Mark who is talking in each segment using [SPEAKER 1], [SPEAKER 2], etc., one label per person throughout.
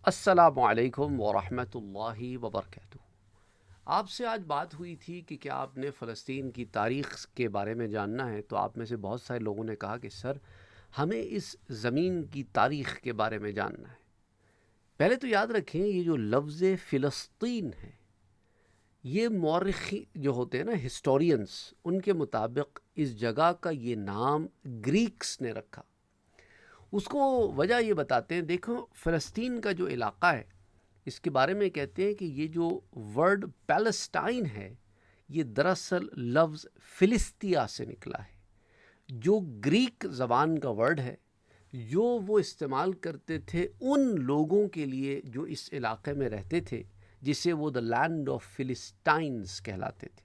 [SPEAKER 1] السلام علیکم ورحمۃ اللہ وبرکاتہ۔ آپ سے آج بات ہوئی تھی کہ کیا آپ نے فلسطین کی تاریخ کے بارے میں جاننا ہے، تو آپ میں سے بہت سارے لوگوں نے کہا کہ سر ہمیں اس زمین کی تاریخ کے بارے میں جاننا ہے۔ پہلے تو یاد رکھیں، یہ جو لفظ فلسطین ہے، یہ مورخی جو ہوتے ہیں نا، ہسٹورینز، ان کے مطابق اس جگہ کا یہ نام گریکس نے رکھا۔ اس کو وجہ یہ بتاتے ہیں، دیکھو فلسطین کا جو علاقہ ہے، اس کے بارے میں کہتے ہیں کہ یہ جو ورڈ پیلسٹائن ہے، یہ دراصل لفظ فلسطیہ سے نکلا ہے، جو گریک زبان کا ورڈ ہے، جو وہ استعمال کرتے تھے ان لوگوں کے لیے جو اس علاقے میں رہتے تھے، جسے وہ دا لینڈ آف فلسٹائنز کہلاتے تھے۔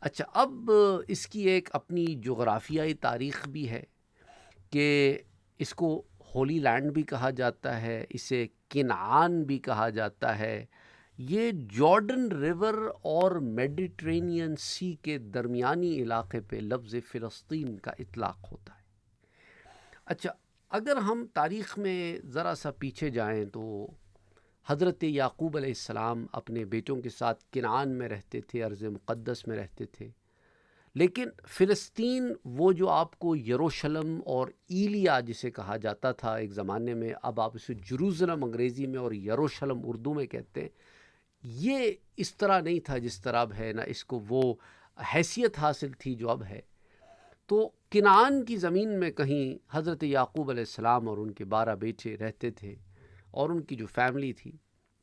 [SPEAKER 1] اچھا، اب اس کی ایک اپنی جغرافیائی تاریخ بھی ہے کہ اس کو ہولی لینڈ بھی کہا جاتا ہے، اسے کنعان بھی کہا جاتا ہے۔ یہ جارڈن ریور اور میڈیٹرینین سی کے درمیانی علاقے پہ لفظ فلسطین کا اطلاق ہوتا ہے۔ اچھا، اگر ہم تاریخ میں ذرا سا پیچھے جائیں تو حضرت یعقوب علیہ السلام اپنے بیٹوں کے ساتھ کنعان میں رہتے تھے، ارض مقدس میں رہتے تھے، لیکن فلسطین وہ جو آپ کو یروشلم اور ایلیا جسے کہا جاتا تھا ایک زمانے میں، اب آپ اسے جروزلم انگریزی میں اور یروشلم اردو میں کہتے ہیں، یہ اس طرح نہیں تھا جس طرح اب ہے، نہ اس کو وہ حیثیت حاصل تھی جو اب ہے۔ تو کنعان کی زمین میں کہیں حضرت یعقوب علیہ السلام اور ان کے 12 بیٹے رہتے تھے اور ان کی جو فیملی تھی۔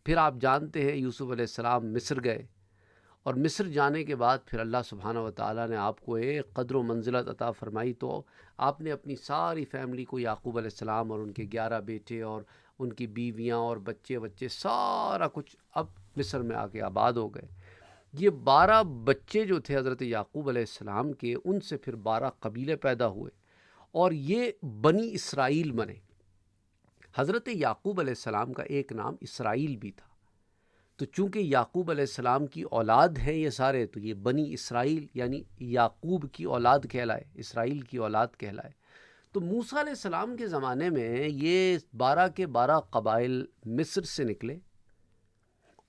[SPEAKER 1] پھر آپ جانتے ہیں یوسف علیہ السلام مصر گئے، اور مصر جانے کے بعد پھر اللہ سبحانہ و تعالیٰ نے آپ کو ایک قدر و منزلت عطا فرمائی، تو آپ نے اپنی ساری فیملی کو، یعقوب علیہ السلام اور ان کے 11 بیٹے اور ان کی بیویاں اور بچے سارا کچھ اب مصر میں آ کے آباد ہو گئے۔ یہ 12 بچے جو تھے حضرت یعقوب علیہ السلام کے، ان سے پھر 12 قبیلے پیدا ہوئے اور یہ بنی اسرائیل بنے۔ حضرت یعقوب علیہ السلام کا ایک نام اسرائیل بھی تھا، تو چونکہ یعقوب علیہ السلام کی اولاد ہیں یہ سارے، تو یہ بنی اسرائیل یعنی یعقوب کی اولاد کہلائے، اسرائیل کی اولاد کہلائے۔ تو موسیٰ علیہ السلام کے زمانے میں یہ 12 کے 12 قبائل مصر سے نکلے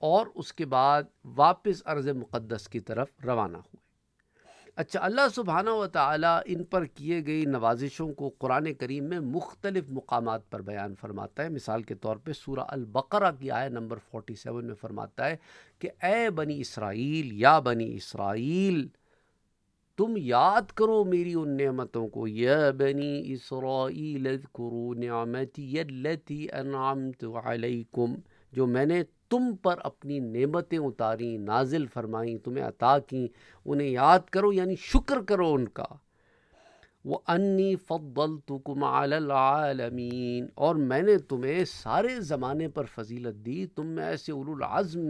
[SPEAKER 1] اور اس کے بعد واپس ارض مقدس کی طرف روانہ ہوئے۔ اچھا، اللہ سبحانہ و تعالیٰ ان پر کیے گئی نوازشوں کو قرآن کریم میں مختلف مقامات پر بیان فرماتا ہے۔ مثال کے طور پہ سورہ البقرہ کی آیت نمبر 47 میں فرماتا ہے کہ اے بنی اسرائیل، یا بنی اسرائیل، تم یاد کرو میری ان نعمتوں کو، یا بنی اسرائیل اذکروا نعمتی التی انعمت علیکم، جو میں نے تم پر اپنی نعمتیں اتاریں، نازل فرمائیں، تمہیں عطا کیں، انہیں یاد کرو، یعنی شکر کرو ان کا۔ وَأَنِّي فَضَّلْتُكُمْ عَلَى الْعَالَمِينَ، اور میں نے تمہیں سارے زمانے پر فضیلت دی، تم میں ایسے اولو العزم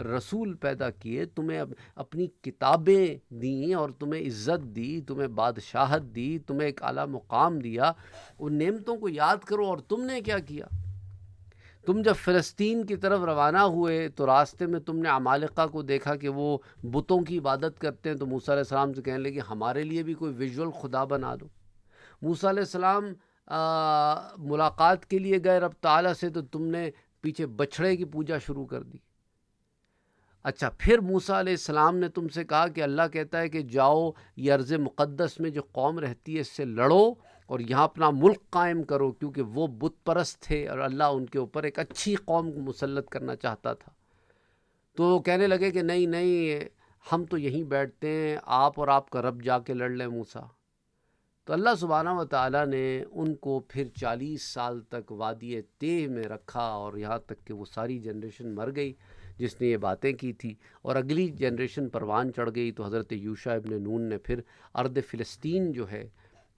[SPEAKER 1] رسول پیدا کیے، تمہیں اپنی کتابیں دیں اور تمہیں عزت دی، تمہیں بادشاہت دی، تمہیں ایک اعلیٰ مقام دیا۔ ان نعمتوں کو یاد کرو، اور تم نے کیا کیا؟ تم جب فلسطین کی طرف روانہ ہوئے تو راستے میں تم نے عمالقہ کو دیکھا کہ وہ بتوں کی عبادت کرتے ہیں، تو موسیٰ علیہ السلام سے کہنے لگے ہمارے لیے بھی کوئی ویژول خدا بنا دو۔ موسیٰ علیہ السلام ملاقات کے لیے گئے رب تعالیٰ سے، تو تم نے پیچھے بچھڑے کی پوجا شروع کر دی۔ اچھا، پھر موسیٰ علیہ السلام نے تم سے کہا کہ اللہ کہتا ہے کہ جاؤ یہ ارض مقدس میں جو قوم رہتی ہے اس سے لڑو اور یہاں اپنا ملک قائم کرو، کیونکہ وہ بت پرست تھے اور اللہ ان کے اوپر ایک اچھی قوم کو مسلط کرنا چاہتا تھا۔ تو وہ کہنے لگے کہ نہیں نہیں، ہم تو یہیں بیٹھتے ہیں، آپ اور آپ کا رب جا کے لڑ لیں موسیٰ۔ تو اللہ سبحانہ و تعالیٰ نے ان کو پھر 40 سال تک وادی تیہ میں رکھا، اور یہاں تک کہ وہ ساری جنریشن مر گئی جس نے یہ باتیں کی تھی، اور اگلی جنریشن پروان چڑھ گئی۔ تو حضرت یوشع ابن نون نے پھر ارض فلسطین جو ہے،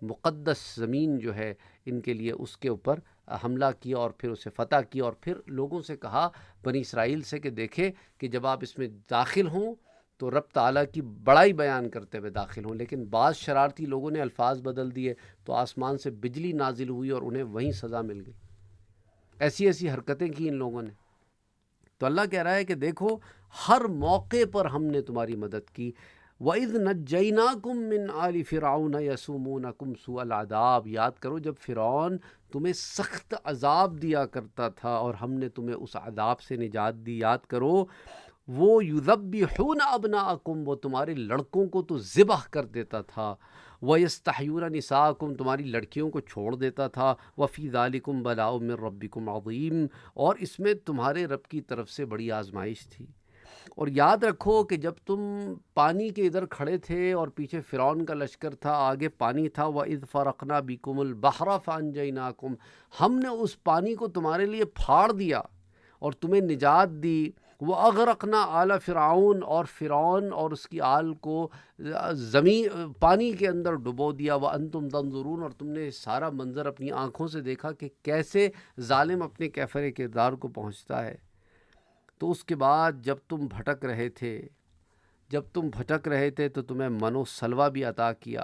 [SPEAKER 1] مقدس زمین جو ہے ان کے لیے، اس کے اوپر حملہ کیا اور پھر اسے فتح کیا، اور پھر لوگوں سے کہا بنی اسرائیل سے کہ دیکھے کہ جب آپ اس میں داخل ہوں تو رب تعالیٰ کی بڑائی بیان کرتے ہوئے داخل ہوں، لیکن بعض شرارتی لوگوں نے الفاظ بدل دیے تو آسمان سے بجلی نازل ہوئی اور انہیں وہیں سزا مل گئی۔ ایسی ایسی حرکتیں کی ان لوگوں نے۔ تو اللہ کہہ رہا ہے کہ دیکھو ہر موقع پر ہم نے تمہاری مدد کی۔ وَإِذْ نَجَّيْنَاكُمْ مِنْ آلِ فِرْعَوْنَ يَسُومُونَكُمْ سُوءَ الْعَذَابِ، یاد کرو جب فرعون تمہیں سخت عذاب دیا کرتا تھا اور ہم نے تمہیں اس عذاب سے نجات دی. یاد کرو وہ یذبحون ابناءکم، وہ تمہارے لڑکوں کو تو ذبح کر دیتا تھا. وَيَسْتَحْيُونَ نِسَاءَکم، تمہاری لڑکیوں کو چھوڑ دیتا تھا. وَفِي ذَلِكُمْ بَلَاءٌ مِّن رَبِّكُمْ عَظِيمٌ، اور اس میں تمہارے رب کی طرف سے بڑی آزمائش تھی. اور یاد رکھو کہ جب تم پانی کے ادھر کھڑے تھے اور پیچھے فرعون کا لشکر تھا، آگے پانی تھا، وَإِذْ فَرَقْنَا بِكُمُ الْبَحْرَ فَأَنْجَيْنَاكُمْ، ہم نے اس پانی کو تمہارے لیے پھاڑ دیا اور تمہیں نجات دی. وَأَغْرَقْنَا آلَ فِرْعَوْنَ، اور فرعون اور اس کی آل کو زمین پانی کے اندر ڈبو دیا. وَأَنْتُمْ تَنظُرُونَ، اور تم نے سارا منظر اپنی آنکھوں سے دیکھا کہ کیسے ظالم اپنے کیفر کردار کو پہنچتا ہے. تو اس کے بعد جب تم بھٹک رہے تھے تو تمہیں من و سلوہ بھی عطا کیا،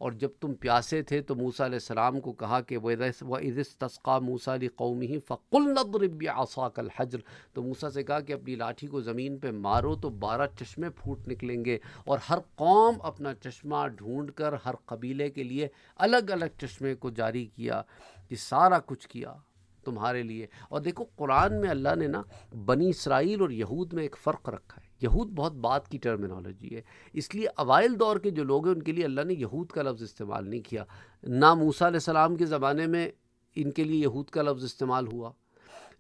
[SPEAKER 1] اور جب تم پیاسے تھے تو موسیٰ علیہ السلام کو کہا کہ وَإِذِ اسْتَسْقَىٰ مُوسَىٰ لِقَوْمِهِ فَقُلْنَا اضْرِب بِّعَصَاكَ الْحَجْرَ، تو موسیٰ سے کہا کہ اپنی لاٹھی کو زمین پہ مارو تو 12 چشمے پھوٹ نکلیں گے. اور ہر قوم اپنا چشمہ ڈھونڈ کر ہر قبیلے کے لیے الگ الگ چشمے کو جاری کیا. یہ سارا کچھ کیا تمہارے لیے. اور دیکھو قرآن میں اللہ نے نا بنی اسرائیل اور یہود میں ایک فرق رکھا ہے. یہود بہت بات کی ٹرمینالوجی ہے، اس لیے اوائل دور کے جو لوگ ہیں ان کے لیے اللہ نے یہود کا لفظ استعمال نہیں کیا. نہ موسیٰ علیہ السلام کے زمانے میں ان کے لیے یہود کا لفظ استعمال ہوا،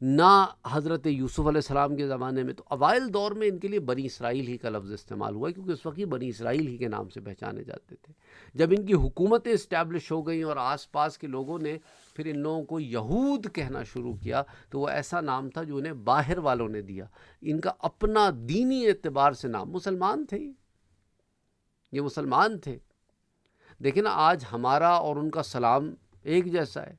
[SPEAKER 1] نہ حضرت یوسف علیہ السلام کے زمانے میں. تو اوائل دور میں ان کے لیے بنی اسرائیل ہی کا لفظ استعمال ہوا، کیونکہ اس وقت یہ بنی اسرائیل ہی کے نام سے پہچانے جاتے تھے. جب ان کی حکومتیں اسٹیبلش ہو گئیں اور آس پاس کے لوگوں نے پھر ان لوگوں کو یہود کہنا شروع کیا، تو وہ ایسا نام تھا جو انہیں باہر والوں نے دیا. ان کا اپنا دینی اعتبار سے نام، مسلمان تھے، یہ مسلمان تھے. دیکھیں نا آج ہمارا اور ان کا سلام ایک جیسا ہے.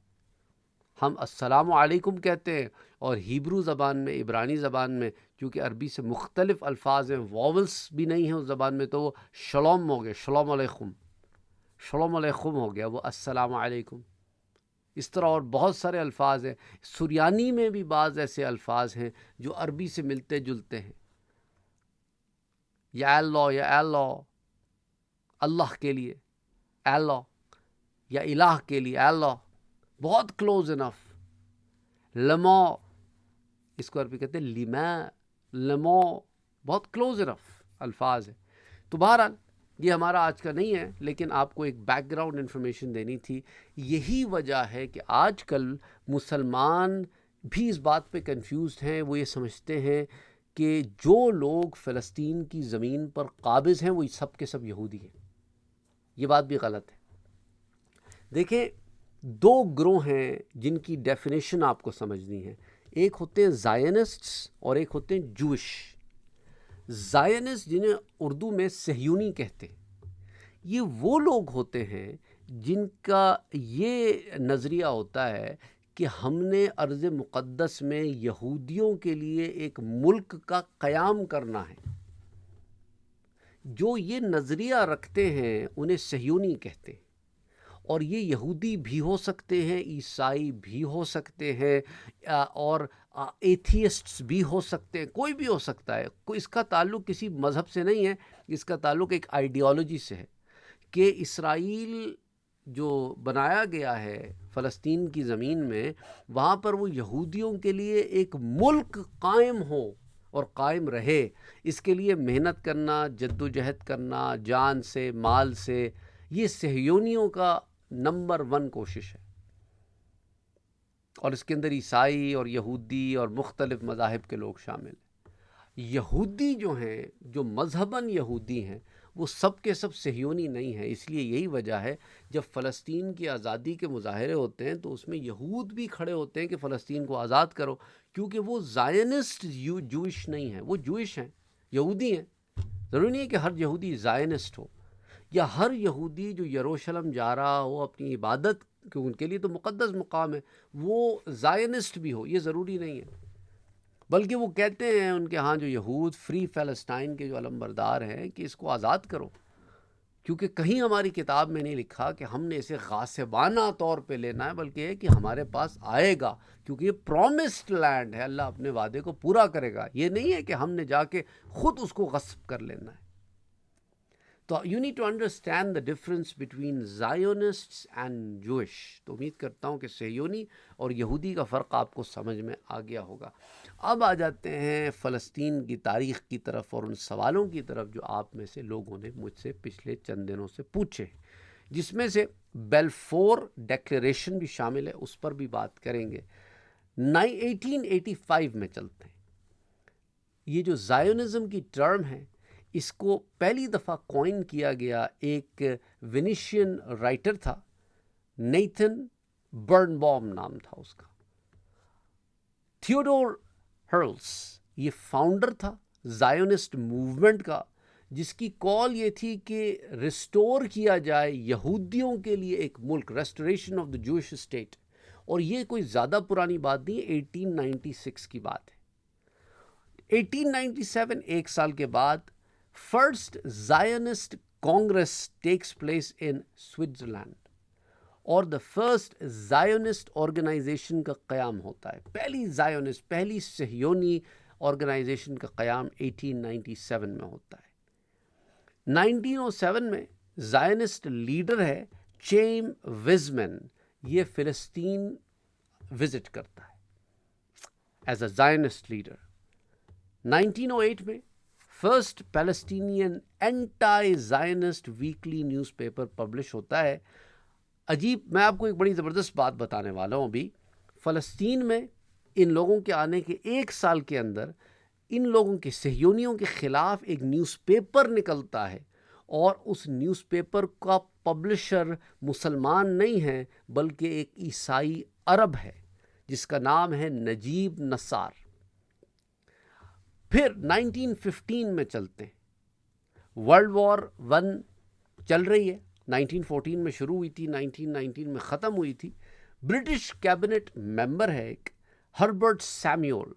[SPEAKER 1] ہم السلام علیکم کہتے ہیں، اور ہیبرو زبان میں، عبرانی زبان میں، کیونکہ عربی سے مختلف الفاظ ہیں، واولس بھی نہیں ہیں اس زبان میں، تو وہ شلوم ہو گیا، شلوم علیکم، شلوم علیکم ہو گیا، وہ السلام علیکم. اس طرح اور بہت سارے الفاظ ہیں. سریانی میں بھی بعض ایسے الفاظ ہیں جو عربی سے ملتے جلتے ہیں. یا اللہ اللہ کے لیے، اللہ، یا الہ کے لیے اللہ، بہت کلوز انف. لمو، اس کو عربی کہتے ہیں لما، لمو، بہت کلوز انف الفاظ ہیں. تو بہرحال یہ ہمارا آج کا نہیں ہے، لیکن آپ کو ایک بیک گراؤنڈ انفارمیشن دینی تھی. یہی وجہ ہے کہ آج کل مسلمان بھی اس بات پہ کنفیوزڈ ہیں. وہ یہ سمجھتے ہیں کہ جو لوگ فلسطین کی زمین پر قابض ہیں وہ سب کے سب یہودی ہیں. یہ بات بھی غلط ہے. دیکھیں 2 گروہ ہیں جن کی ڈیفینیشن آپ کو سمجھنی ہے. ایک ہوتے ہیں زائنسٹس اور ایک ہوتے ہیں جوش. زائنسٹ جنہیں اردو میں صہیونی کہتے ہیں، یہ وہ لوگ ہوتے ہیں جن کا یہ نظریہ ہوتا ہے کہ ہم نے ارض مقدس میں یہودیوں کے لیے ایک ملک کا قیام کرنا ہے. جو یہ نظریہ رکھتے ہیں انہیں صہیونی کہتے ہیں. اور یہ یہودی بھی ہو سکتے ہیں، عیسائی بھی ہو سکتے ہیں، اور ایتھیسٹس بھی ہو سکتے ہیں، کوئی بھی ہو سکتا ہے. اس کا تعلق کسی مذہب سے نہیں ہے، اس کا تعلق ایک آئیڈیالوجی سے ہے کہ اسرائیل جو بنایا گیا ہے فلسطین کی زمین میں، وہاں پر وہ یہودیوں کے لیے ایک ملک قائم ہو اور قائم رہے. اس کے لیے محنت کرنا، جد و جہد کرنا، جان سے، مال سے، یہ صہیونیوں کا نمبر 1 کوشش ہے. اور اس کے اندر عیسائی اور یہودی اور مختلف مذاہب کے لوگ شامل ہیں. یہودی جو ہیں، جو مذہباً یہودی ہیں، وہ سب کے سب صہیونی نہیں ہیں. اس لیے یہی وجہ ہے جب فلسطین کی آزادی کے مظاہرے ہوتے ہیں تو اس میں یہود بھی کھڑے ہوتے ہیں کہ فلسطین کو آزاد کرو، کیونکہ وہ زائنسٹ جوئش نہیں ہیں، وہ جوئش ہیں، یہودی ہیں. ضروری نہیں ہے کہ ہر یہودی زائنسٹ ہو، یا ہر یہودی جو یروشلم جا رہا ہو اپنی عبادت، کہ ان کے لیے تو مقدس مقام ہے، وہ زائنسٹ بھی ہو، یہ ضروری نہیں ہے. بلکہ وہ کہتے ہیں ان کے ہاں جو یہود فری فلسطین کے جو علمبردار ہیں کہ اس کو آزاد کرو، کیونکہ کہیں ہماری کتاب میں نہیں لکھا کہ ہم نے اسے غاصبانہ طور پہ لینا ہے، بلکہ یہ کہ ہمارے پاس آئے گا، کیونکہ یہ پرومسڈ لینڈ ہے، اللہ اپنے وعدے کو پورا کرے گا. یہ نہیں ہے کہ ہم نے جا کے خود اس کو غصب کر لینا ہے. تو you need to understand the difference between Zionists and Jewish. تو امید کرتا ہوں کہ صہیونی اور یہودی کا فرق آپ کو سمجھ میں آ گیا ہوگا. اب آ جاتے ہیں فلسطین کی تاریخ کی طرف اور ان سوالوں کی طرف جو آپ میں سے لوگوں نے مجھ سے پچھلے چند دنوں سے پوچھے، جس میں سے بیلفور ڈیکلیریشن بھی شامل ہے، اس پر بھی بات کریں گے. 1885 میں چلتے ہیں. یہ جو زائونزم کی ٹرم ہے، اس کو پہلی دفعہ کوائن کیا گیا ایک وینیشین رائٹر تھا، نیتھن برنبوم نام تھا اس کا. تھیوڈور ہرلس یہ فاؤنڈر تھا زائونسٹ موومنٹ کا، جس کی کال یہ تھی کہ ریسٹور کیا جائے یہودیوں کے لیے ایک ملک، restoration of the Jewish state. اور یہ کوئی زیادہ پرانی بات نہیں ہے، 1896 کی بات ہے. 1897 ایک سال کے بعد first Zionist congress takes place in Switzerland اور دا فرسٹ زائونسٹ آرگنائزیشن کا قیام ہوتا ہے. پہلی صہیونی آرگنائزیشن کا قیام 1897 میں ہوتا ہے. 1907 میں زائونسٹ لیڈر ہے چیم وزمن، یہ فلسطین وزٹ کرتا ہے ایز اے زائونسٹ لیڈر. 1908 میں first Palestinian anti زائنسٹ weekly news paper publish ہوتا ہے. عجیب، میں آپ کو ایک بڑی زبردست بات بتانے والا ہوں. ابھی فلسطین میں ان لوگوں کے آنے کے ایک سال کے اندر ان لوگوں کے صہیونیوں کے خلاف ایک نیوز پیپر نکلتا ہے، اور اس نیوز پیپر کا پبلشر مسلمان نہیں ہے بلکہ ایک عیسائی عرب ہے جس کا نام ہے نجیب نصار. پھر 1915 میں چلتے ہیں. ورلڈ وار 1 چل رہی ہے، 1914 میں شروع ہوئی تھی، 1919 میں ختم ہوئی تھی. برٹش کیبنٹ ممبر ہے ایک Herbert Samuel,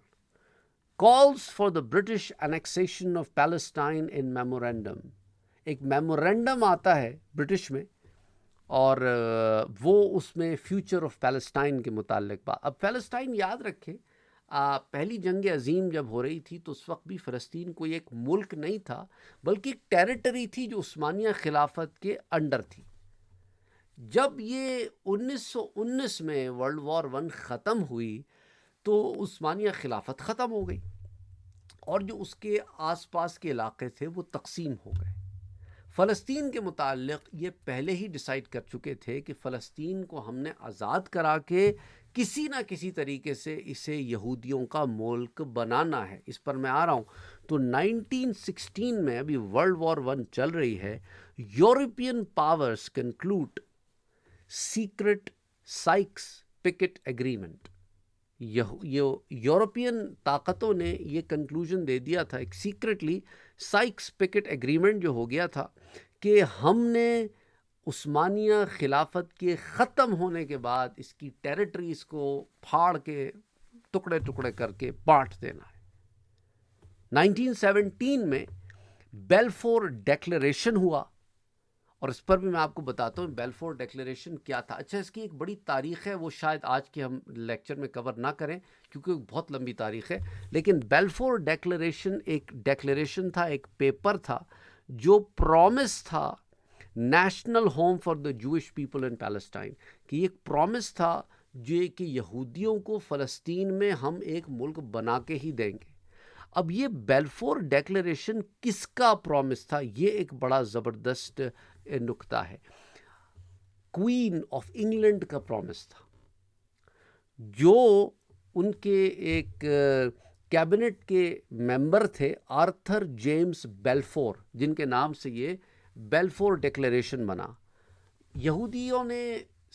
[SPEAKER 1] calls for the British annexation of Palestine in memorandum. ایک میمورینڈم آتا ہے برٹش میں، اور وہ اس میں فیوچر آف پیلسٹائن کے متعلق بات. اب پیلسٹائن یاد رکھیں، پہلی جنگ عظیم جب ہو رہی تھی تو اس وقت بھی فلسطین کوئی ایک ملک نہیں تھا بلکہ ایک ٹیریٹری تھی جو عثمانیہ خلافت کے انڈر تھی. جب یہ 1919 میں ورلڈ وار 1 ختم ہوئی تو عثمانیہ خلافت ختم ہو گئی، اور جو اس کے آس پاس کے علاقے تھے وہ تقسیم ہو گئے. فلسطین کے متعلق یہ پہلے ہی ڈیسائیڈ کر چکے تھے کہ فلسطین کو ہم نے آزاد کرا کے کسی نہ کسی طریقے سے اسے یہودیوں کا ملک بنانا ہے. اس پر میں آ رہا ہوں. تو 1916 میں، ابھی ورلڈ وار 1 چل رہی ہے، European powers conclude secret Sykes Picot agreement. European طاقتوں نے یہ کنکلوژن دے دیا تھا ایک سیکرٹلی، سائکس پکٹ ایگریمنٹ جو ہو گیا تھا کہ ہم نے عثمانیہ خلافت کے ختم ہونے کے بعد اس کی ٹیریٹریز کو پھاڑ کے ٹکڑے ٹکڑے کر کے بانٹ دینا ہے. 1917 میں بیلفور ڈیکلیریشن ہوا، اور اس پر بھی میں آپ کو بتاتا ہوں بیلفور ڈیکلیریشن کیا تھا. اچھا، اس کی ایک بڑی تاریخ ہے، وہ شاید آج کے ہم لیکچر میں کور نہ کریں کیونکہ بہت لمبی تاریخ ہے. لیکن بیلفور ڈیکلیریشن ایک ڈیکلیریشن تھا، ایک پیپر تھا جو پرومس تھا national home for the Jewish people in Palestine, کہ یہ ایک پرومس تھا جو کہ یہودیوں کو فلسطین میں ہم ایک ملک بنا کے ہی دیں گے. اب یہ بیلفور ڈیکلیریشن کس کا پرومس تھا؟ یہ ایک بڑا زبردست نکتہ ہے. کوئین آف انگلینڈ کا پرومس تھا، جو ان کے ایک کیبنٹ کے ممبر تھے آرتھر جیمز بیلفور، جن کے نام سے یہ بیلفور ڈیکلیریشن بنا. یہودیوں نے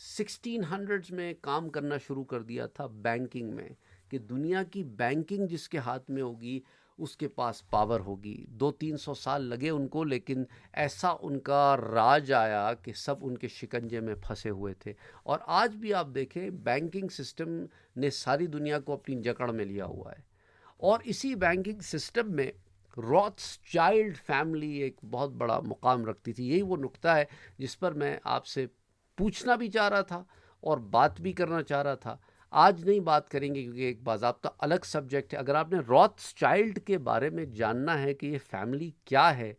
[SPEAKER 1] 1600s میں کام کرنا شروع کر دیا تھا بینکنگ میں، کہ دنیا کی بینکنگ جس کے ہاتھ میں ہوگی اس کے پاس پاور ہوگی. 200-300 سال لگے ان کو، لیکن ایسا ان کا راج آیا کہ سب ان کے شکنجے میں پھنسے ہوئے تھے. اور آج بھی آپ دیکھیں بینکنگ سسٹم نے ساری دنیا کو اپنی جکڑ میں لیا ہوا ہے. اور اسی بینکنگ سسٹم میں روتھس چائلڈ فیملی ایک بہت بڑا مقام رکھتی تھی. یہی وہ نقطہ ہے جس پر میں آپ سے پوچھنا بھی چاہ رہا تھا اور بات بھی کرنا چاہ رہا تھا. آج نہیں بات کریں گے کیونکہ ایک باضابطہ الگ سبجیکٹ ہے. اگر آپ نے روتھس چائلڈ کے بارے میں جاننا ہے کہ یہ فیملی کیا ہے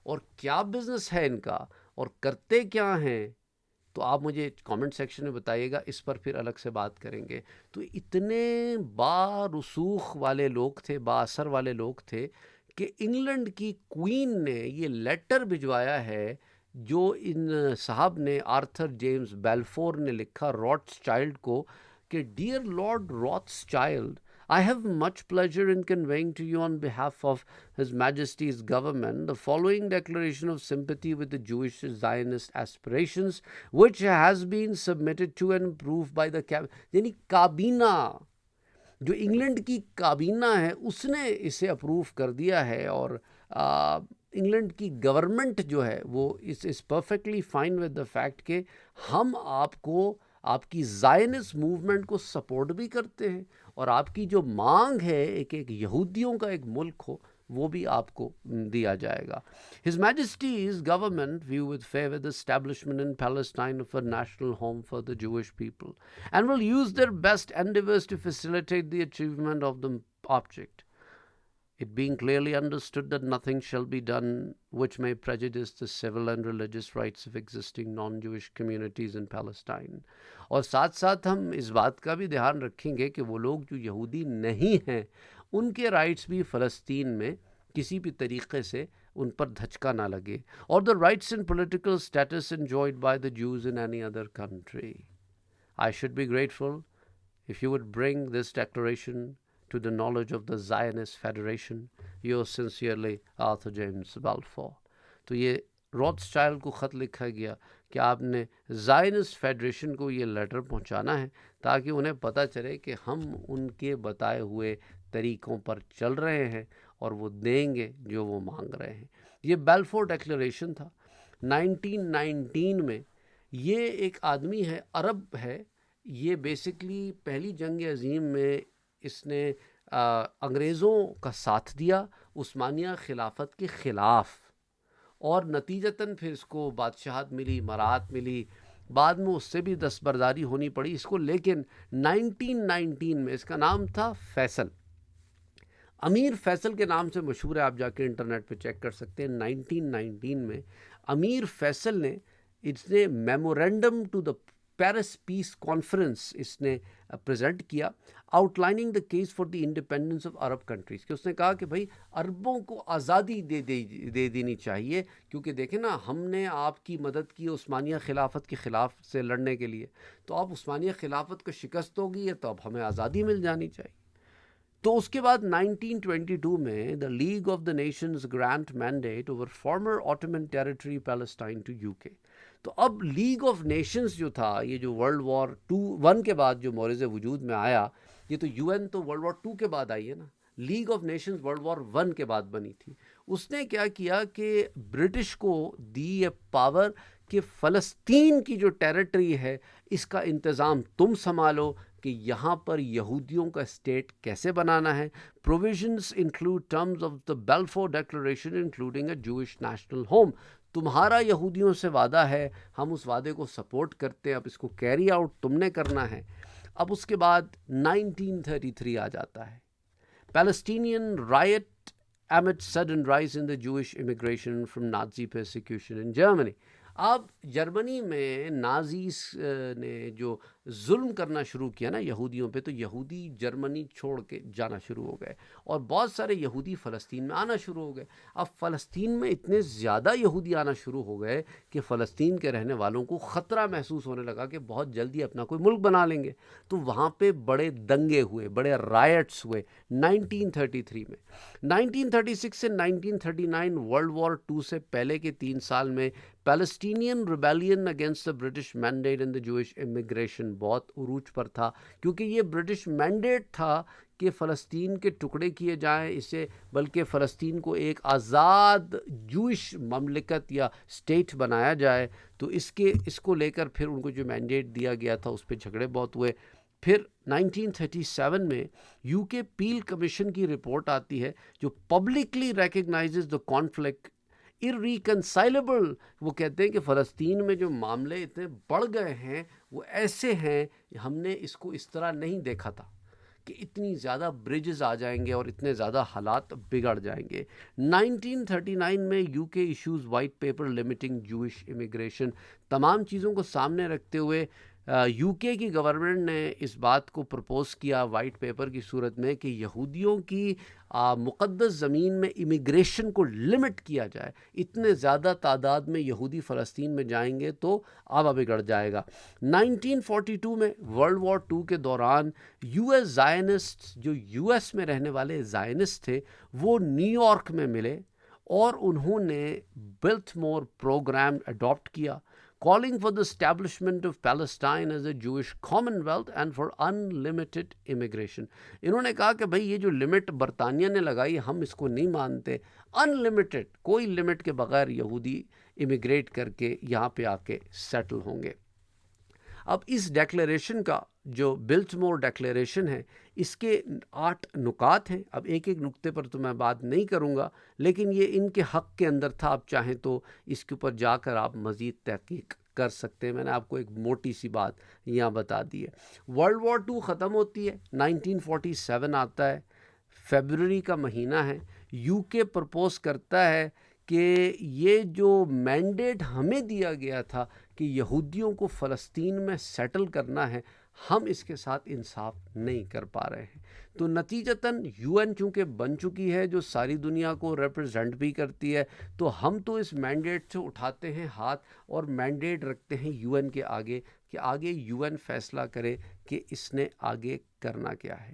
[SPEAKER 1] اور کیا بزنس ہے ان کا اور کرتے کیا ہیں، تو آپ مجھے کامنٹ سیکشن میں بتائیے گا، اس پر پھر الگ سے بات کریں گے۔ تو اتنے بارسوخ والے لوگ تھے، با اثر والے لوگ تھے کہ انگلینڈ کی کوئین نے یہ لیٹر بھجوایا ہے جو ان صاحب نے، آرتھر جیمز بیلفور نے لکھا روتس چائلڈ کو کہ dear Lord Rothschild, I have much pleasure in conveying to you on behalf of His Majesty's government the following declaration of sympathy with the Jewish Zionist aspirations which has been submitted to and approved by the یعنی کابینہ، جو England کی کابینہ ہے اس نے اسے approve کر دیا ہے، اور انگلینڈ کی گورنمنٹ جو ہے وہ اس perfectly fine with the fact کہ ہم آپ کو، آپ کی زائنسٹ موومنٹ کو سپورٹ بھی کرتے ہیں، اور آپ کی جو مانگ ہے ایک یہودیوں کا ایک ملک ہو، وہ بھی آپ کو دیا جائے گا۔ His Majesty's government view with favor the establishment in Palestine of a national home for the Jewish people and will use their best endeavors to facilitate the achievement of the object. It being clearly understood that nothing shall be done which may prejudice the civil and religious rights of existing non-Jewish communities in Palestine. اور ساتھ ساتھ ہم اس بات کا بھی دھیان رکھیں گے کہ وہ لوگ جو یہودی نہیں ہیں ان کے رائٹس بھی فلسطین میں کسی بھی طریقے سے ان پر دھچکا نہ لگے، اور the rights and political status enjoyed by the Jews in any other country. I should be grateful if you would bring this declaration to the knowledge of the Zionist Federation. Yours sincerely, Arthur James Balfour. تو یہ روتس child کو خط لکھا گیا کہ آپ نے زائنسٹ federation کو یہ لیٹر پہنچانا ہے تاکہ انہیں پتہ چلے کہ ہم ان کے بتائے ہوئے طریقوں پر چل رہے ہیں اور وہ دیں گے جو وہ مانگ رہے ہیں۔ یہ بیلفور ڈیکلریشن تھا 1919 میں۔ یہ ایک آدمی ہے، عرب ہے، یہ بیسکلی پہلی جنگ عظیم میں اس نے انگریزوں کا ساتھ دیا عثمانیہ خلافت کے خلاف، اور نتیجتاً پھر اس کو بادشاہت ملی، امارات ملی، بعد میں اس سے بھی دستبرداری ہونی پڑی اس کو، لیکن 1919 میں، اس کا نام تھا فیصل، امیر فیصل کے نام سے مشہور ہے، آپ جا کے انٹرنیٹ پہ چیک کر سکتے ہیں۔ 1919 میں امیر فیصل نے، اس نے memorandum to the Paris peace conference اس نے پریزنٹ کیا، outlining the case for the independence of Arab countries, کہ اس نے کہا کہ بھائی عربوں کو آزادی دے دینی چاہیے، کیونکہ دیکھیں نا ہم نے آپ کی مدد کی عثمانیہ خلافت کے خلاف سے لڑنے کے لیے، تو اب عثمانیہ خلافت کو شکست ہوگی ہے تو اب ہمیں آزادی مل جانی چاہیے۔ تو اس کے بعد 1922 میں the League of the Nations grant mandate over former Ottoman territory Palestine to UK۔ تو اب لیگ آف نیشنز جو تھا، یہ جو ورلڈ وار 1 کے بعد جو مورز وجود میں آیا، یہ تو UN تو ورلڈ وار 2 کے بعد آئی ہے نا، League of Nations World War 1 کے بعد بنی تھی۔ اس نے کیا کیا کہ برٹش کو دی یہ پاور کہ فلسطین کی جو ٹیریٹری ہے اس کا انتظام تم سنبھالو، کہ یہاں پر یہودیوں کا اسٹیٹ کیسے بنانا ہے۔ Provisions include terms of the Balfour declaration including a Jewish national home. تمہارا یہودیوں سے وعدہ ہے، ہم اس وعدے کو سپورٹ کرتے ہیں، اب اس کو کیری آؤٹ تم نے کرنا ہے۔ اب اس کے بعد 1933 آ جاتا ہے، Palestinian right amid sudden rise in the Jewish immigration from Nazi persecution in Germany۔ اب جرمنی میں نازیز نے جو ظلم کرنا شروع کیا نا یہودیوں پہ، تو یہودی جرمنی چھوڑ کے جانا شروع ہو گئے، اور بہت سارے یہودی فلسطین میں آنا شروع ہو گئے۔ اب فلسطین میں اتنے زیادہ یہودی آنا شروع ہو گئے کہ فلسطین کے رہنے والوں کو خطرہ محسوس ہونے لگا کہ بہت جلدی اپنا کوئی ملک بنا لیں گے، تو وہاں پہ بڑے دنگے ہوئے، بڑے رائٹس ہوئے 1933 میں۔ 1936 سے 1939 ورلڈ وار 2 سے پہلے کے 3 سال میں Palestinian rebellion against the British mandate in the Jewish immigration بہت عروج پر تھا، کیونکہ یہ برٹش مینڈیٹ تھا کہ فلسطین کے ٹکڑے کیے جائیں اسے، بلکہ فلسطین کو ایک آزاد جوئش مملکت یا اسٹیٹ بنایا جائے۔ تو اس کو لے کر پھر ان کو جو مینڈیٹ دیا گیا تھا اس پہ جھگڑے بہت ہوئے۔ پھر 1937 میں UK پیل کمیشن کی رپورٹ آتی ہے جو پبلکلی ریکگنائزز دا کانفلکٹ irreconcilable۔ وہ کہتے ہیں کہ فلسطین میں جو معاملے اتنے بڑھ گئے ہیں وہ ایسے ہیں، ہم نے اس کو اس طرح نہیں دیکھا تھا کہ اتنی زیادہ بریجز آ جائیں گے اور اتنے زیادہ حالات بگڑ جائیں گے۔ 1939 میں یو کے issues white paper limiting Jewish immigration, تمام چیزوں کو سامنے رکھتے ہوئے یو کے کی گورنمنٹ نے اس بات کو پرپوز کیا وائٹ پیپر کی صورت میں کہ یہودیوں کی مقدس زمین میں امیگریشن کو لمٹ کیا جائے، اتنے زیادہ تعداد میں یہودی فلسطین میں جائیں گے تو آبا بگڑ جائے گا۔ 1942 میں ورلڈ وار 2 کے دوران یو ایس زائنسٹ، جو یو ایس میں رہنے والے زائنسٹ تھے، وہ نیو یارک میں ملے اور انہوں نے بلٹمور پروگرام اڈاپٹ کیا، calling for the establishment of Palestine as a Jewish Commonwealth and for unlimited immigration۔ انہوں نے کہا کہ بھئی یہ جو لمٹ برطانیہ نے لگائی ہم اس کو نہیں مانتے، انلمیٹڈ، کوئی لمٹ کے بغیر یہودی امیگریٹ کر کے یہاں پہ آ کے سیٹل ہوں گے۔ اب اس ڈیکلیریشن کا جو بلٹمور ڈیکلیریشن ہے، اس کے 8 نکات ہیں۔ اب ایک ایک نکتے پر تو میں بات نہیں کروں گا، لیکن یہ ان کے حق کے اندر تھا، آپ چاہیں تو اس کے اوپر جا کر آپ مزید تحقیق کر سکتے ہیں۔ میں نے آپ کو ایک موٹی سی بات یہاں بتا دی ہے۔ ورلڈ وار 2 ختم ہوتی ہے، 1947 آتا ہے، فیبروری کا مہینہ ہے، یو کے پرپوز کرتا ہے کہ یہ جو مینڈیٹ ہمیں دیا گیا تھا کہ یہودیوں کو فلسطین میں سیٹل کرنا ہے، ہم اس کے ساتھ انصاف نہیں کر پا رہے ہیں۔ تو نتیجتاً یو این چونکہ بن چکی ہے جو ساری دنیا کو ریپرزینٹ بھی کرتی ہے، تو ہم تو اس مینڈیٹ سے اٹھاتے ہیں ہاتھ اور مینڈیٹ رکھتے ہیں یو این کے آگے کہ آگے یو این فیصلہ کرے کہ اس نے آگے کرنا کیا ہے۔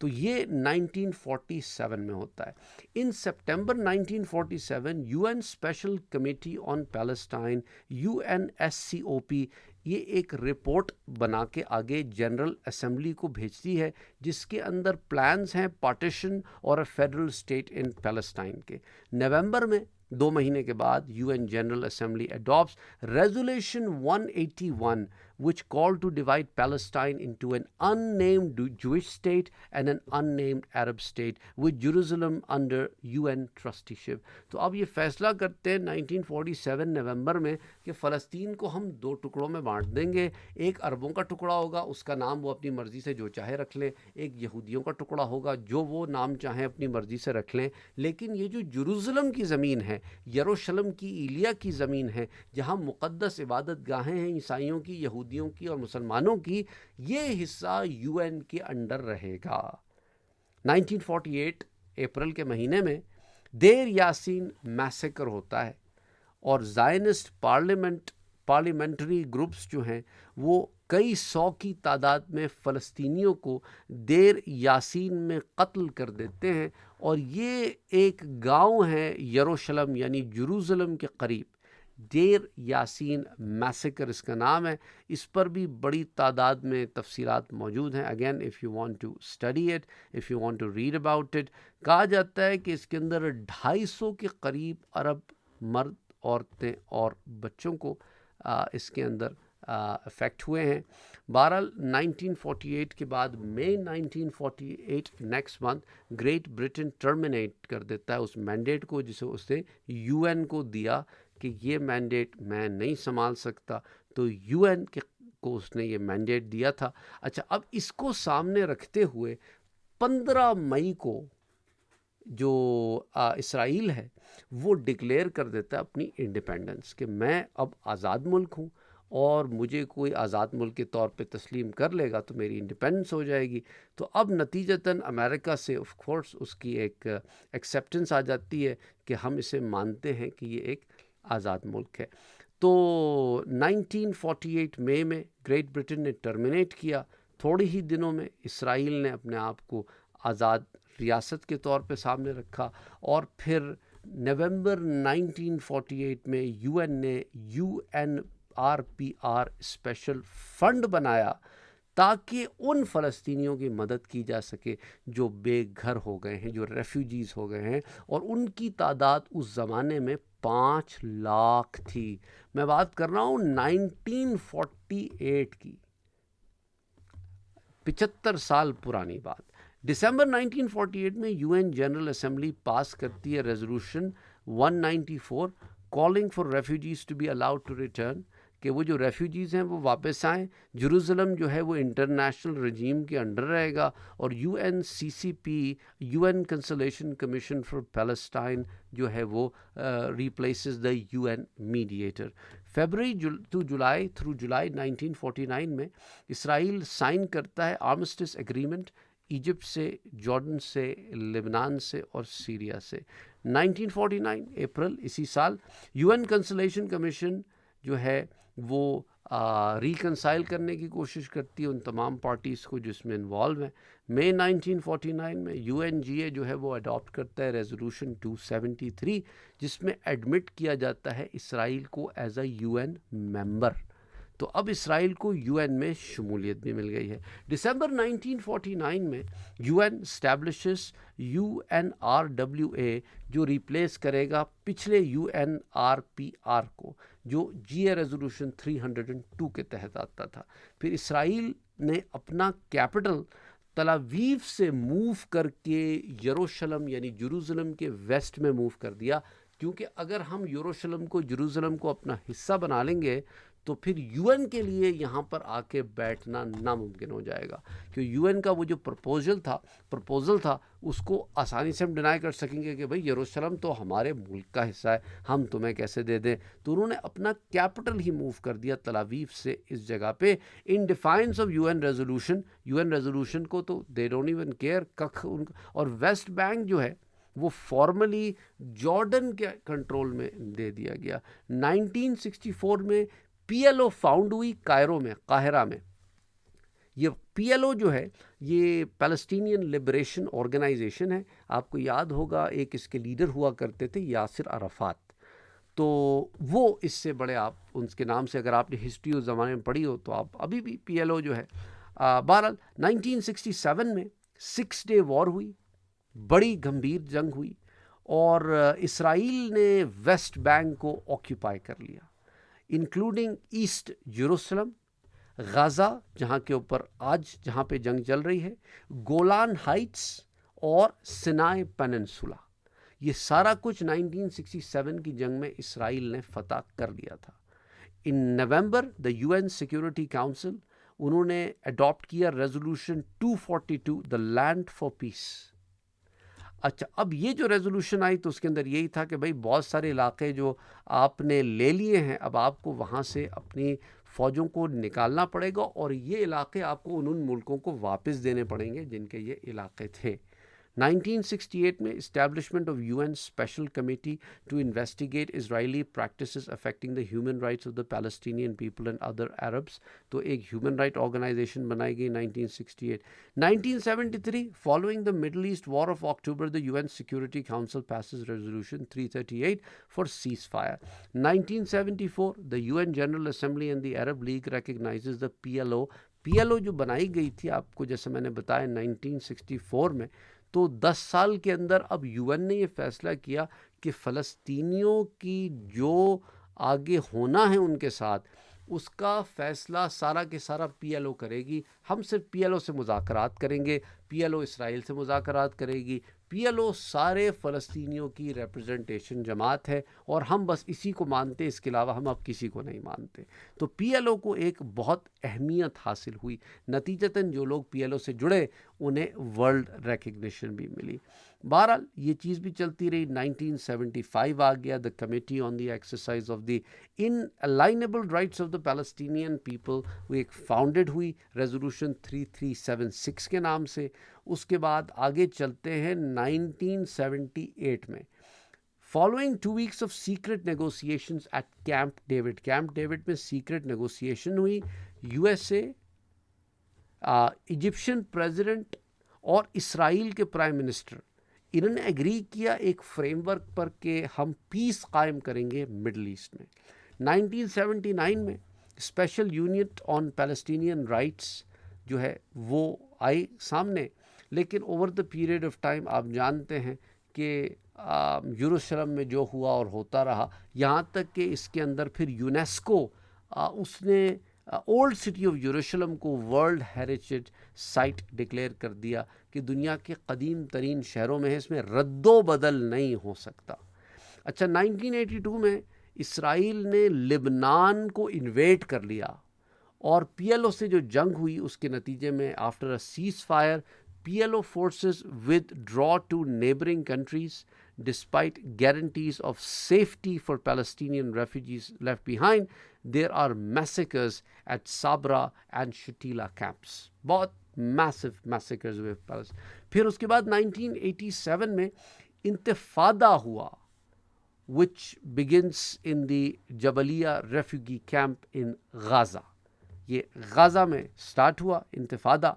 [SPEAKER 1] تو یہ 1947 میں ہوتا ہے۔ In September 1947 U N special committee on Palestine, U N S C O P, یہ ایک رپورٹ بنا کے آگے جنرل اسمبلی کو بھیجتی ہے، جس کے اندر پلانز ہیں پارٹیشن اور فیڈرل اسٹیٹ ان پیلسٹائن کے۔ نومبر میں 2 مہینے کے بعد U N general assembly adopts resolution 181 which called to divide Palestine into an unnamed Jewish state and an unnamed Arab state with Jerusalem under UN trusteeship۔ تو اب یہ فیصلہ کرتے ہیں 1947 نومبر میں کہ فلسطین کو ہم 2 ٹکڑوں میں بانٹ دیں گے، ایک عربوں کا ٹکڑا ہوگا، اس کا نام وہ اپنی مرضی سے جو چاہے رکھ لیں، ایک یہودیوں کا ٹکڑا ہوگا جو وہ نام چاہیں اپنی مرضی سے رکھ لیں، لیکن یہ جو جروزلم کی زمین ہے، یروشلم کی ایلیا کی زمین ہے، جہاں مقدس عبادت گاہیں ہیں عیسائیوں کی، یہودیوں کی اور مسلمانوں کی، یہ حصہ یو این کے انڈر رہے گا۔ 1948 اپریل کے مہینے میں دیر یاسین میسیکر ہوتا ہے اور زائنسٹ پارلیمنٹری گروپس جو ہیں وہ کئی 100 کی تعداد میں فلسطینیوں کو دیر یاسین میں قتل کر دیتے ہیں، اور یہ ایک گاؤں ہے یروشلم یعنی جروزلم کے قریب، دیر یاسین میسیکر اس کا نام ہے۔ اس پر بھی بڑی تعداد میں تفصیلات موجود ہیں۔ Again if you want to study it, if you want to read about it, کہا جاتا ہے کہ اس کے اندر 250 کے قریب عرب مرد، عورتیں اور بچوں کو اس کے اندر افیکٹ ہوئے ہیں۔ بہرحال 1948 کے بعد مئی 1948 next month Great Britain terminate کر دیتا ہے اس مینڈیٹ کو جسے اس نے یو این کو دیا کہ یہ مینڈیٹ میں نہیں سنبھال سکتا، تو یو این کو اس نے یہ مینڈیٹ دیا تھا۔ اچھا، اب اس کو سامنے رکھتے ہوئے 15 مئی کو جو اسرائیل ہے وہ ڈکلیئر کر دیتا ہے اپنی انڈیپینڈنس کہ میں اب آزاد ملک ہوں، اور مجھے کوئی آزاد ملک کے طور پہ تسلیم کر لے گا تو میری انڈیپینڈنس ہو جائے گی۔ تو اب نتیجتاً امریکہ سے آف کورس اس کی ایک ایکسیپٹنس آ جاتی ہے کہ ہم اسے مانتے ہیں کہ یہ ایک آزاد ملک ہے۔ تو 1948 مئی میں گریٹ برٹن نے ٹرمینیٹ کیا، تھوڑے ہی دنوں میں اسرائیل نے اپنے آپ کو آزاد ریاست کے طور پہ سامنے رکھا، اور پھر نومبر 1948 میں یو این نے UNRPR اسپیشل فنڈ بنایا تاکہ ان فلسطینیوں کی مدد کی جا سکے جو بے گھر ہو گئے ہیں، جو ریفیوجیز ہو گئے ہیں، اور ان کی تعداد اس زمانے میں 5 لاکھ تھی۔ میں بات کر رہا ہوں 1948 کی، 75 سال پرانی بات۔ دسمبر 1948 میں یو این جنرل اسمبلی پاس کرتی ہے resolution 194 calling for refugees to be allowed to return، کہ وہ جو ریفیوجیز ہیں وہ واپس آئیں. جروزلم جو ہے وہ انٹرنیشنل رجیم کے انڈر رہے گا, اور UNCCP UN conciliation commission for Palestine جو ہے وہ replaces the UN mediator. February to July through July 1949 میں اسرائیل سائن کرتا ہے آرمسٹس ایگریمنٹ ایجپٹ سے, جارڈن سے, لبنان سے اور سیریا سے. 1949 اپریل اسی سال UN کنسلیشن کمیشن جو ہے وہ ریکنسائل کرنے کی کوشش کرتی ہے ان تمام پارٹیز کو جو اس میں انوالو ہیں. مئی 1949 میں UNGA جو ہے وہ اڈاپٹ کرتا ہے ریزولوشن 273 جس میں ایڈمٹ کیا جاتا ہے اسرائیل کو ایز اے UN ممبر. تو اب اسرائیل کو UN میں شمولیت بھی مل گئی ہے. دسمبر 1949 میں UN اسٹیبلشز UNRWA جو ریپلیس کرے گا پچھلے UNRPR کو جو GA ریزولوشن 302 کے تحت آتا تھا. پھر اسرائیل نے اپنا کیپٹل تل اویو سے موو کر کے یروشلم یعنی جروزلم کے ویسٹ میں موو کر دیا, کیونکہ اگر ہم یروشلم کو جروزلم کو اپنا حصہ بنا لیں گے تو پھر UN کے لیے یہاں پر آ کے بیٹھنا ناممکن ہو جائے گا, کہ UN کا وہ جو پرپوزل تھا اس کو آسانی سے ہم ڈینائی کر سکیں گے کہ بھئی یروشلم تو ہمارے ملک کا حصہ ہے, ہم تمہیں کیسے دے دیں. تو انہوں نے اپنا کیپٹل ہی موو کر دیا تل اویو سے اس جگہ پہ ان ڈیفائنس آف UN ریزولوشن کو تو دے ڈونٹ ایون کیئر کخ. اور ویسٹ بینک جو ہے وہ فارملی جارڈن کے کنٹرول میں دے دیا گیا. 1964 میں PLO فاؤنڈ ہوئی کائرو میں, قاہرہ میں. یہ PLO جو ہے یہ پیلسٹینین لبریشن آرگنائزیشن ہے. آپ کو یاد ہوگا ایک اس کے لیڈر ہوا کرتے تھے یاسر عرفات, تو وہ اس سے بڑے آپ ان کے نام سے اگر آپ نے ہسٹری اس زمانے میں پڑھی ہو تو آپ ابھی بھی PLO جو ہے. بہرحال 1967 میں 6 ڈے وار ہوئی, بڑی گمبھیر جنگ ہوئی, اور اسرائیل نے ویسٹ بینک کو آکیوپائی کر لیا, انکلوڈنگ ایسٹ یروشلم, غزہ جہاں کے اوپر آج جہاں پہ جنگ چل رہی ہے, گولان ہائٹس اور سینائی پیننسولا. یہ سارا کچھ 1967 کی جنگ میں اسرائیل نے فتح کر لیا تھا. ان نومبر دا UN سیکورٹی کاؤنسل انہوں نے اڈاپٹ کیا ریزولوشن 242 دا لینڈ فار پیس. اچھا, اب یہ جو ریزولوشن آئی تو اس کے اندر یہی تھا کہ بھئی بہت سارے علاقے جو آپ نے لے لیے ہیں اب آپ کو وہاں سے اپنی فوجوں کو نکالنا پڑے گا, اور یہ علاقے آپ کو ان ملکوں کو واپس دینے پڑیں گے جن کے یہ علاقے تھے. 1968 میں establishment of UN special committee to investigate Israeli practices affecting the human rights of the Palestinian people and other Arabs, تو ایک ہیومن رائٹ آرگنائزیشن بنائی گئی 1968. 1973 following the Middle East war of October the UN security council passes resolution 338 for cease fire. 1974 the UN general assembly and the Arab League recognizes the PLO جو بنائی گئی تھی آپ کو جیسے میں نے بتایا 1964 میں, تو 10 سال کے اندر اب UN نے یہ فیصلہ کیا کہ فلسطینیوں کی جو آگے ہونا ہے ان کے ساتھ اس کا فیصلہ سارا کے سارا PLO کرے گی. ہم صرف PLO سے مذاکرات کریں گے, PLO اسرائیل سے مذاکرات کرے گی, PLO سارے فلسطینیوں کی ریپرزنٹیشن جماعت ہے اور ہم بس اسی کو مانتے, اس کے علاوہ ہم اب کسی کو نہیں مانتے. تو PLO کو ایک بہت اہمیت حاصل ہوئی, نتیجتاً جو لوگ PLO سے جڑے انہیں ورلڈ ریکگنیشن بھی ملی. بہرحال یہ چیز بھی چلتی رہی. 1975 آ گیا, the committee on the exercise of the inalienable rights of the Palestinian people, وہ ایک فاؤنڈیڈ ہوئی ریزولوشن 3376 کے نام سے. اس کے بعد آگے چلتے ہیں 1978 میں, following 2 weeks of secret negotiations at Camp David. Camp David میں سیکرٹ نیگوسیشن ہوئی. USA, ایجپشین پریزیڈنٹ اور اسرائیل کے پرائم منسٹر انہوں نے ایگری کیا ایک فریم ورک پر کہ ہم پیس قائم کریں گے مڈل ایسٹ میں. 1979 میں اسپیشل یونٹ آن پیلسٹینین رائٹس جو ہے وہ آئی سامنے, لیکن over the period of time آپ جانتے ہیں کہ یروشلم میں جو ہوا اور ہوتا رہا, یہاں تک کہ اس کے اندر پھر یونیسکو اس نے اولڈ سٹی آف یروشلم کو ورلڈ ہیریٹیج سائٹ ڈکلیئر کر دیا کہ دنیا کے قدیم ترین شہروں میں ہے, اس میں رد و بدل نہیں ہو سکتا. اچھا, 1982 میں اسرائیل نے لبنان کو انویٹ کر لیا اور پی ایل او سے جو جنگ ہوئی اس کے نتیجے میں after a cease fire P L O forces withdraw to neighbouring countries despite guarantees of safety for Palestinian refugees left behind there are massacres at Sabra and Shatila camps. بہت میسو میسیکرز ہوئے. پھر اس کے بعد 1987 میں انتفاضہ ہوا which begins in the Jabalia refugee camp in Gaza. یہ Gaza میں سٹارٹ ہوا انتفاضہ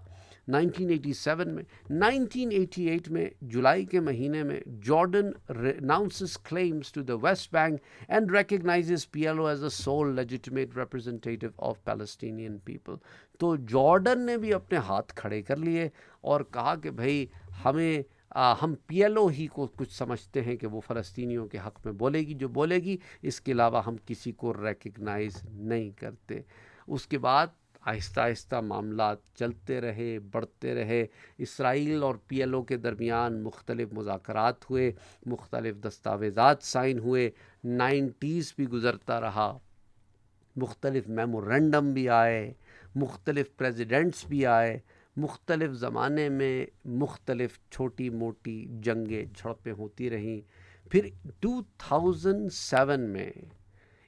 [SPEAKER 1] 1987 میں. 1988 میں جولائی کے مہینے میں Jordan renounces claims to the West Bank and recognizes PLO as the sole legitimate representative of Palestinian people. تو جارڈن نے بھی اپنے ہاتھ کھڑے کر لیے اور کہا کہ بھائی ہم پی ایل او ہی کو کچھ سمجھتے ہیں کہ وہ فلسطینیوں کے حق میں بولے گی جو بولے گی، اس کے علاوہ ہم کسی کو ریکگنائز نہیں کرتے. اس کے بعد آہستہ آہستہ معاملات چلتے رہے، بڑھتے رہے. اسرائیل اور پی ایل او کے درمیان مختلف مذاکرات ہوئے، مختلف دستاویزات سائن ہوئے. 90s بھی گزرتا رہا، مختلف میمورنڈم بھی آئے، مختلف پریزیڈنٹس بھی آئے، مختلف زمانے میں مختلف چھوٹی موٹی جنگیں جھڑپیں ہوتی رہیں. پھر 2007 میں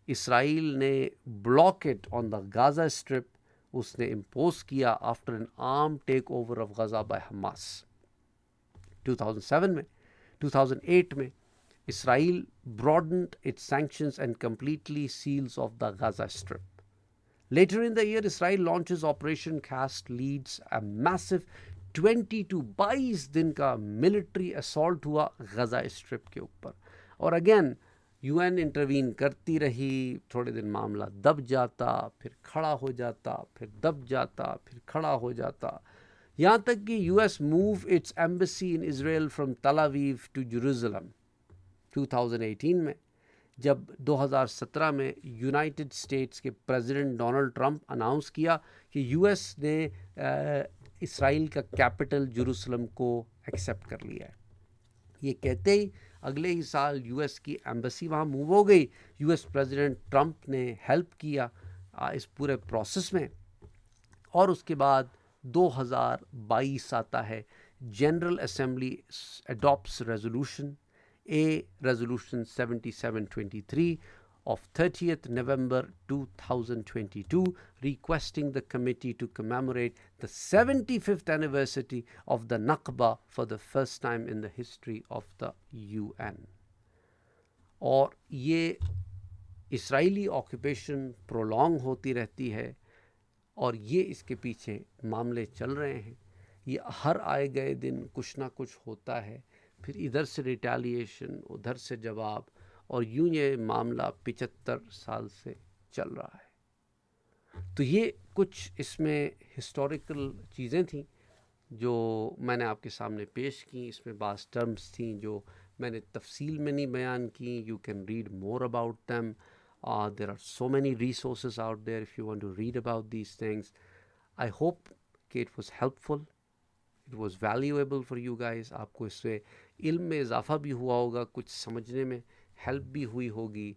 [SPEAKER 1] اسرائیل نے بلاکیٹ آن دا غازہ اسٹرپ اس نے امپوز کیا after an arm take over of Gaza by Hamas. 2007 میں 2008 میں اسرائیل broadened its sanctions and completely seals off the Gaza Strip. Later in the year, Israel launches Operation Cast, leads a massive 22 دن کا military assault ہوا Gaza strip کے اوپر. اور again you N intervene کرتی رہی. تھوڑے دن معاملہ دب جاتا، پھر کھڑا ہو جاتا، پھر دب جاتا، پھر کھڑا ہو جاتا، یہاں تک کہ U S move its embassy in Israel from Tel Aviv to Jerusalem. 2018 میں جب 2017 میں یونائٹڈ اسٹیٹس کے پریزیڈنٹ ڈونلڈ ٹرمپ اناؤنس کیا کہ یو ایس نے اسرائیل کا کیپٹل جیروسلم کو ایکسیپٹ کر لیا ہے، یہ کہتے ہی اگلے ہی سال یو ایس کی ایمبیسی وہاں موو ہو گئی. یو ایس پریزیڈنٹ ٹرمپ نے ہیلپ کیا اس پورے پروسیس میں. اور اس کے بعد 2022 آتا ہے، general assembly adopts resolution 7723 of 30th November 2022 requesting the committee to commemorate the 75th anniversary of the Nakba for the first time in the history of the UN. اور یہ اسرائیلی آکوپیشن پرولونگ ہوتی رہتی ہے اور یہ اس کے پیچھے معاملے چل رہے ہیں. یہ ہر آئے گئے دن کچھ نہ کچھ ہوتا ہے، پھر ادھر سے ریٹیلیشن، ادھر سے جواب، اور یوں یہ معاملہ 75 سال سے چل رہا ہے. تو یہ کچھ اس میں ہسٹوریکل چیزیں تھیں جو میں نے آپ کے سامنے پیش کی. اس میں بعض ٹرمز تھیں جو میں نے تفصیل میں نہیں بیان کی. You can read more about them. There are so many resources out there if you want to read about these things. I hope کہ it was helpful. It was valuable for you guys. آپ کو اس سے علم میں اضافہ بھی ہوا ہوگا، کچھ سمجھنے میں ہیلپ بھی ہوئی ہوگی.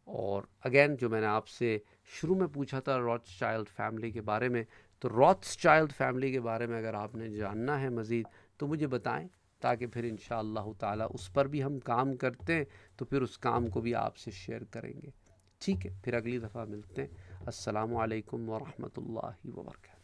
[SPEAKER 1] اور اگین جو میں نے آپ سے شروع میں پوچھا تھا روتھ چائلڈ فیملی کے بارے میں، تو روتھ چائلڈ فیملی کے بارے میں اگر آپ نے جاننا ہے مزید تو مجھے بتائیں، تاکہ پھر انشاءاللہ تعالی اس پر بھی ہم کام کرتے ہیں تو پھر اس کام کو بھی آپ سے شیئر کریں گے. ٹھیک ہے، پھر اگلی دفعہ ملتے ہیں. السلام علیکم ورحمۃ اللہ وبرکاتہ.